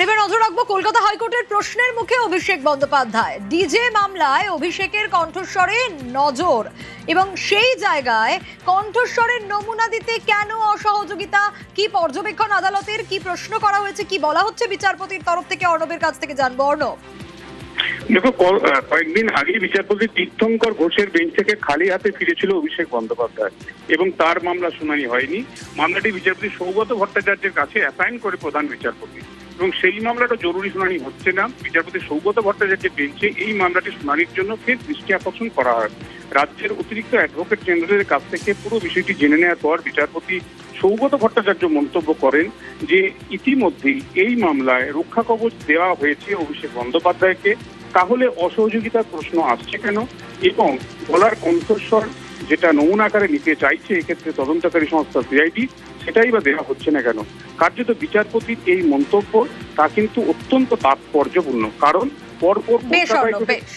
এবার নজর রাখবো কলকাতা হাইকোর্টের প্রশ্নের মুখে অভিষেক বন্দ্যোপাধ্যায়। ডিজে মামলায় অভিষেকের কণ্ঠস্বরে নজর এবং সেই জায়গায় কণ্ঠস্বরের নমুনা দিতে কেন অসহযোগিতা, কি পর্যবেক্ষণ আদালতের, কি প্রশ্ন করা হয়েছে, কি বলা হচ্ছে বিচারপতির তরফ থেকে, অর্ণবের কাছ থেকে জানবো। অর্ণব, দেখো, কয়েকদিন আগে বিচারপতি তীর্থঙ্কর ঘোষের বেঞ্চ থেকে খালি হাতে ফিরেছিল অভিষেক বন্দ্যোপাধ্যায় এবং তার মামলা শুনানি হয়নি। মামলাটি বিচারপতি সৌগত ভট্টাচার্যের কাছে অ্যাসাইন করে প্রধান বিচারপতি এবং সেই মামলাটা জরুরি শুনানি হচ্ছে না। বিচারপতি সৌগত ভট্টাচার্যের বেঞ্চে এই মামলাটি শুনানির জন্য ফের দৃষ্টি আকর্ষণ করা হয়। রাজ্যের অতিরিক্ত অ্যাডভোকেট জেনারেলের কাছ থেকে পুরো বিষয়টি জেনে নেওয়ার পর বিচারপতি সৌগত ভট্টাচার্য মন্তব্য করেন যে ইতিমধ্যেই এই মামলায় রক্ষা কবচ দেওয়া হয়েছে অভিষেক বন্দ্যোপাধ্যায়কে, তাহলে অসহযোগিতার প্রশ্ন আসছে কেন এবং গলার কণ্ঠস্বর যেটা নমুনা আকারে নিতে চাইছে এক্ষেত্রে তদন্তকারী সংস্থা সিআইডি, সেটাই বা দেওয়া হচ্ছে না কেন। কার্যত বিচারপতির এই মন্তব্য তা কিন্তু অত্যন্ত তাৎপর্যপূর্ণ, কারণ পরপর বেশ অর্ণব, বেশ।